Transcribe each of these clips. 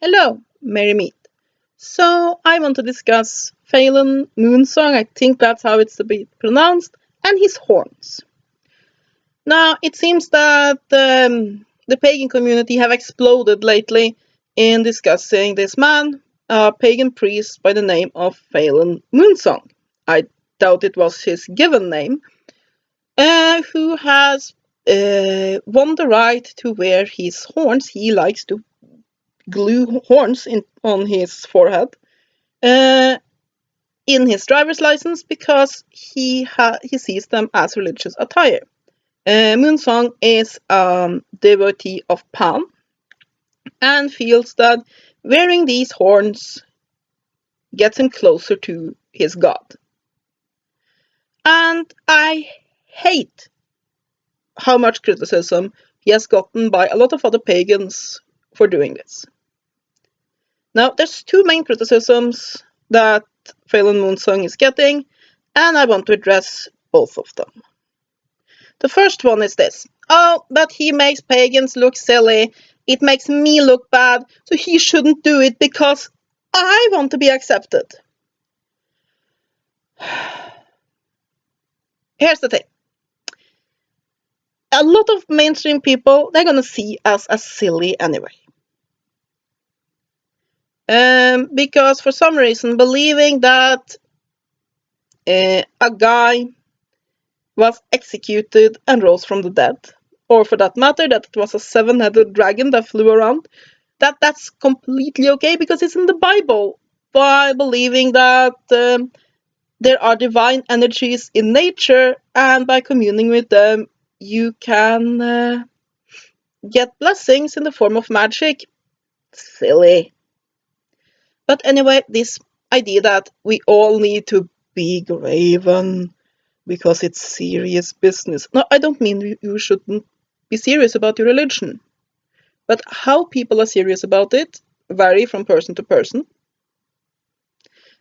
Hello, Merry Meet. So, I want to discuss Phelan MoonSong, I think that's how it's to be pronounced, and his horns. Now, it seems that the pagan community have exploded lately in discussing this man, a pagan priest by the name of Phelan MoonSong. I doubt it was his given name, who has won the right to wear his horns. He likes to glue horns on his forehead uh, in his driver's license because he sees them as religious attire. Moonsong is a devotee of Pan and feels that wearing these horns gets him closer to his god. And I hate how much criticism he has gotten by a lot of other pagans for doing this. Now, there's two main criticisms that Phelan MoonSong is getting, and I want to address both of them. The first one is this. Oh, but he makes pagans look silly. It makes me look bad, so he shouldn't do it because I want to be accepted. Here's the thing. A lot of mainstream people, they're gonna see us as silly anyway. Because for some reason, believing that a guy was executed and rose from the dead, or for that matter, that it was a seven-headed dragon that flew around, that's completely okay because it's in the Bible. By believing that there are divine energies in nature, and by communing with them, you can get blessings in the form of magic. Silly. But anyway, this idea that we all need to be graven because it's serious business. No, I don't mean you shouldn't be serious about your religion. But how people are serious about it vary from person to person.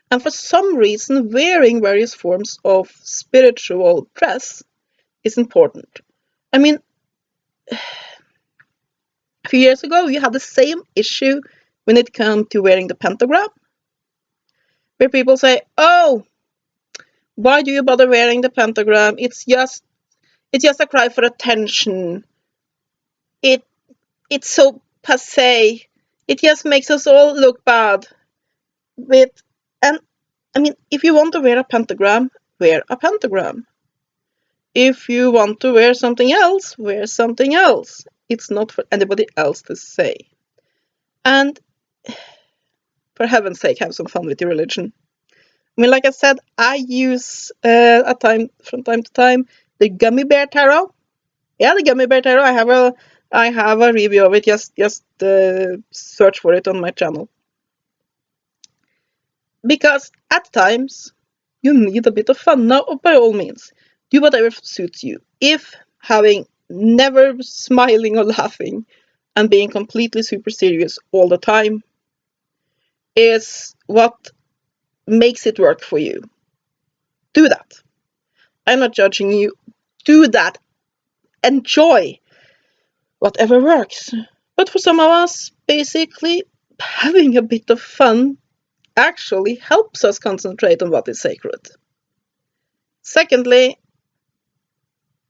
And for some reason, wearing various forms of spiritual dress is important. I mean, a few years ago, you had the same issue when it came to wearing the pentagram, where people say, oh, why do you bother wearing the pentagram? It's just a cry for attention. It's so passé. It just makes us all look bad. And I mean, if you want to wear a pentagram, wear a pentagram. If you want to wear something else, wear something else. It's not for anybody else to say. And for heaven's sake, have some fun with your religion. I mean, like I said, I use from time to time the gummy bear tarot. Yeah, the gummy bear tarot. I have a review of it. Just search for it on my channel. Because at times you need a bit of fun. Now, by all means, do whatever suits you. If having never smiling or laughing and being completely super serious all the time is what makes it work for you, do that. I'm not judging you. Do that. Enjoy whatever works. But for some of us, basically, having a bit of fun actually helps us concentrate on what is sacred. Secondly,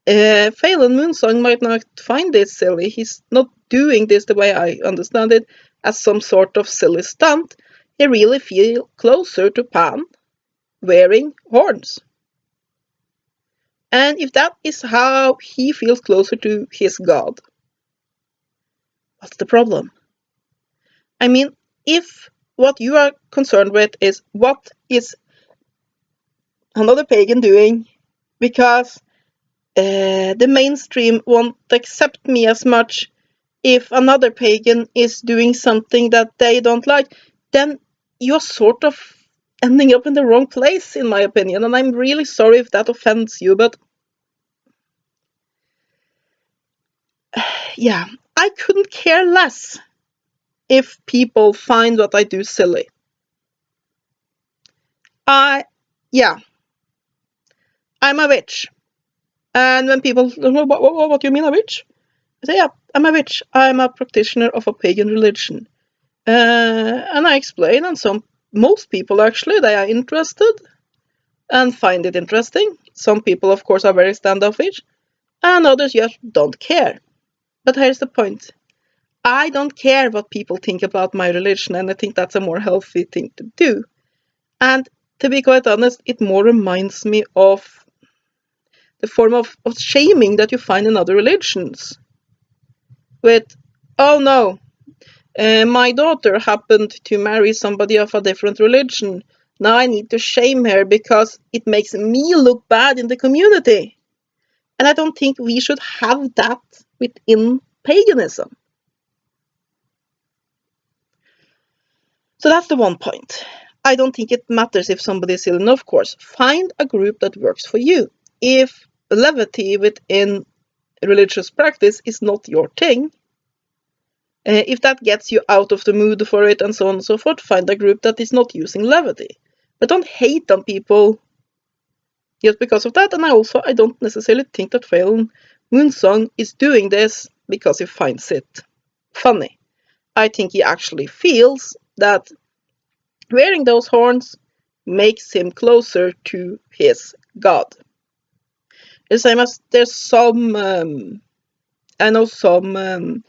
Phelan MoonSong might not find this silly. He's not doing this the way I understand it as some sort of silly stunt. He really feels closer to Pan wearing horns. And if that is how he feels closer to his god, what's the problem? I mean, if what you are concerned with is what is another pagan doing because the mainstream won't accept me as much if another pagan is doing something that they don't like, then you're sort of ending up in the wrong place, in my opinion. And I'm really sorry if that offends you, but yeah, I couldn't care less if people find what I do silly. Yeah, I'm a witch. And when people, what do you mean a witch? I say, yeah, I'm a witch. I'm a practitioner of a pagan religion. And I explain, and most people actually, they are interested and find it interesting. Some people, of course, are very standoffish, and others just don't care. But here's the point. I don't care what people think about my religion, and I think that's a more healthy thing to do. And to be quite honest, it more reminds me of the form of shaming that you find in other religions. With, oh no, my daughter happened to marry somebody of a different religion. Now I need to shame her because it makes me look bad in the community. And I don't think we should have that within paganism. So that's the one point. I don't think it matters if somebody is ill. And of course, find a group that works for you. If levity within religious practice is not your thing, if that gets you out of the mood for it and so on and so forth, find a group that is not using levity. But don't hate on people just because of that. And I don't necessarily think that Phelan MoonSong is doing this because he finds it funny. I think he actually feels that wearing those horns makes him closer to his god. The same as there's some, I know some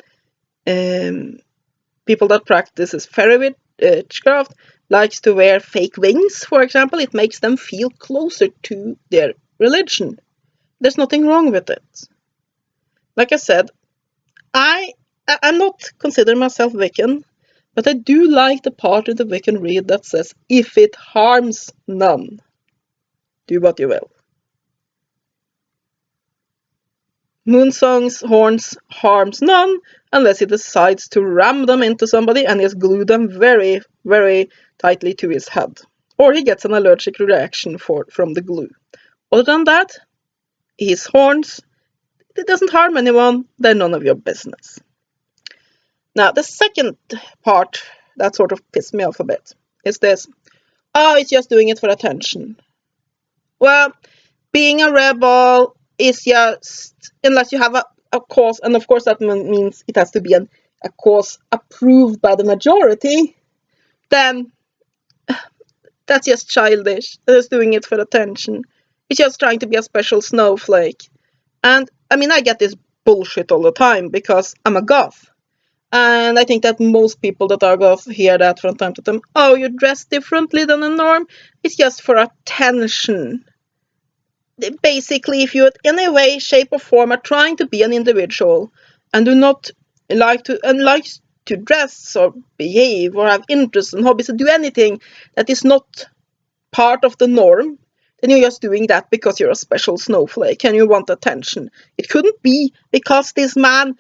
people that practices fairy witchcraft likes to wear fake wings, for example. It makes them feel closer to their religion. There's nothing wrong with it. Like I said, I'm not considering myself Wiccan, but I do like the part of the Wiccan read that says, if it harms none, do what you will. Moonsong's horns harms none unless he decides to ram them into somebody and just glue them very, very tightly to his head. Or he gets an allergic reaction from the glue. Other than that, his horns, it doesn't harm anyone, they're none of your business. Now, the second part that sort of pissed me off a bit is this. Oh, it's just doing it for attention. Well, being a rebel is just, unless you have a cause, and of course that means it has to be a cause approved by the majority, then that's just childish. It's doing it for attention. It's just trying to be a special snowflake. And I mean, I get this bullshit all the time because I'm a goth. And I think that most people that are goth hear that from time to time. Oh, you dress differently than the norm? It's just for attention. Basically, if you in any way, shape, or form are trying to be an individual and do not like to dress or behave or have interests and hobbies or do anything that is not part of the norm, then you're just doing that because you're a special snowflake and you want attention. It couldn't be because this man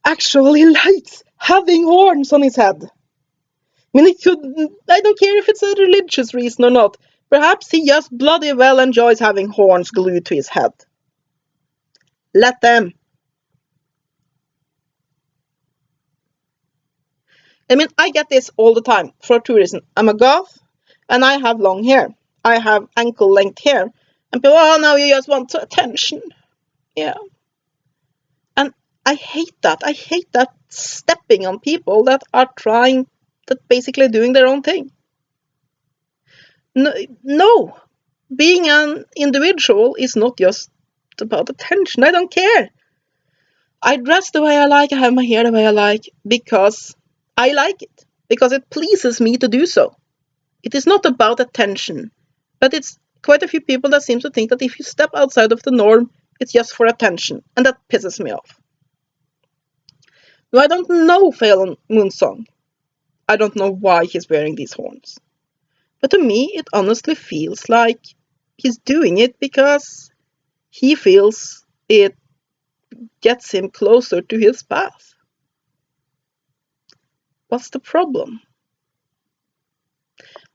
actually likes having horns on his head. I mean, I don't care if it's a religious reason or not. Perhaps he just bloody well enjoys having horns glued to his head. Let them. I mean, I get this all the time for two reasons. I'm a goth, and I have long hair. I have ankle-length hair. And people, oh, now you just want attention. Yeah. And I hate that. I hate that stepping on people that are basically doing their own thing. No, being an individual is not just about attention. I don't care. I dress the way I like, I have my hair the way I like, because I like it, because it pleases me to do so. It is not about attention, but it's quite a few people that seem to think that if you step outside of the norm, it's just for attention, and that pisses me off. Now, I don't know Phelan MoonSong. I don't know why he's wearing these horns. But to me, it honestly feels like he's doing it because he feels it gets him closer to his path. What's the problem?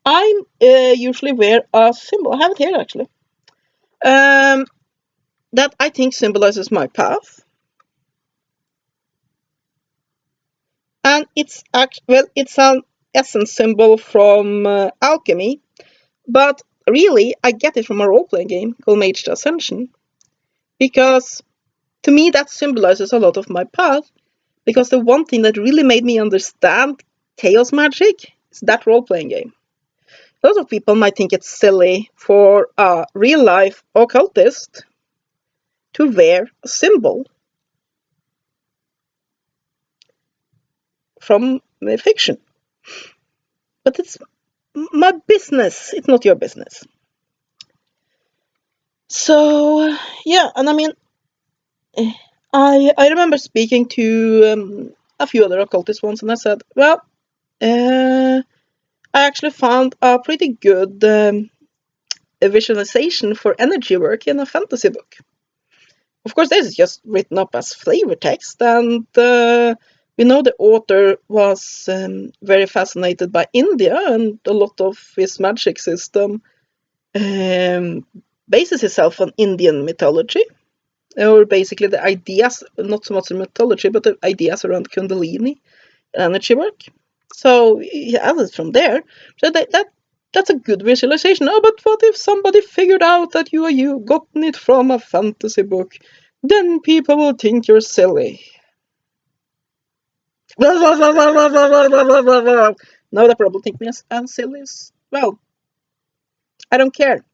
I usually wear a symbol. I have it here actually. That I think symbolizes my path. And it's an essence symbol from alchemy, but really I get it from a role-playing game called Mage the Ascension, because to me that symbolizes a lot of my path, because the one thing that really made me understand chaos magic, it's that role-playing game. A lot of people might think it's silly for a real-life occultist to wear a symbol from fiction. But it's my business, it's not your business. So, yeah, and I mean, I remember speaking to a few other occultists once, and I said, well, I actually found a pretty good a visualization for energy work in a fantasy book. Of course, this is just written up as flavor text, and we know the author was very fascinated by India, and a lot of his magic system bases itself on Indian mythology, or basically the ideas, not so much the mythology, but the ideas around Kundalini and energy work. So he added from there. So that's a good visualization. Oh, but what if somebody figured out that you gotten it from a fantasy book? Then people will think you're silly. No, they probably think me as silly as well. I don't care.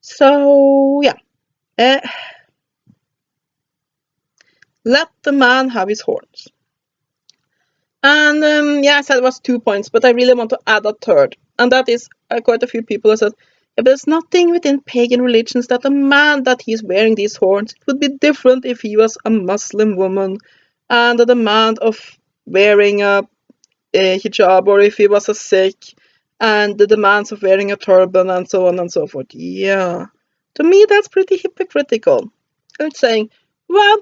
So yeah. Let the man have his horns. And yeah, I said it was 2 points, but I really want to add a third. And that is quite a few people have said, yeah, but there's nothing within pagan religions that a man that he's wearing these horns, it would be different if he was a Muslim woman and the demand of wearing a hijab, or if he was a Sikh and the demands of wearing a turban and so on and so forth. Yeah, to me that's pretty hypocritical. It's saying, well,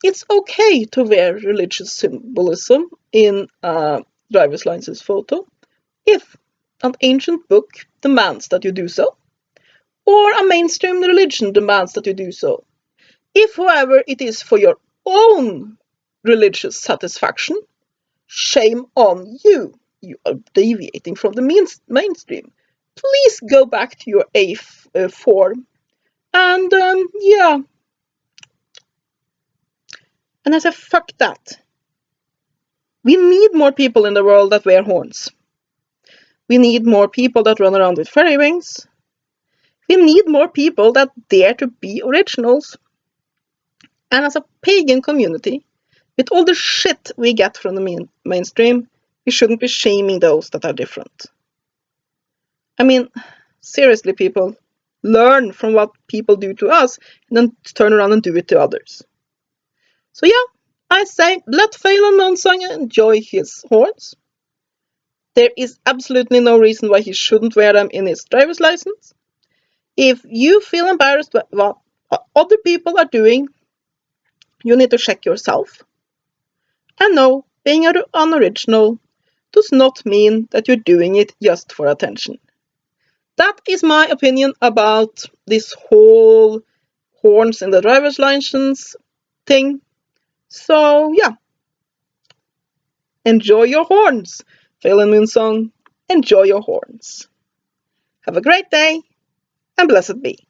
it's okay to wear religious symbolism in a driver's license photo if an ancient book demands that you do so, or a mainstream religion demands that you do so. If, however, it is for your own religious satisfaction, shame on you. You are deviating from the mainstream. Please go back to your A form. And yeah. And I said, fuck that. We need more people in the world that wear horns. We need more people that run around with fairy wings. We need more people that dare to be originals. And as a pagan community, with all the shit we get from the mainstream, we shouldn't be shaming those that are different. I mean, seriously, people, learn from what people do to us and then turn around and do it to others. So yeah, I say let Phelan MoonSong enjoy his horns. There is absolutely no reason why he shouldn't wear them in his driver's license. If you feel embarrassed by what other people are doing, you need to check yourself. And no, being unoriginal does not mean that you're doing it just for attention. That is my opinion about this whole horns in the driver's license thing. So yeah, enjoy your horns. Phelan MoonSong, enjoy your horns. Have a great day, and blessed be.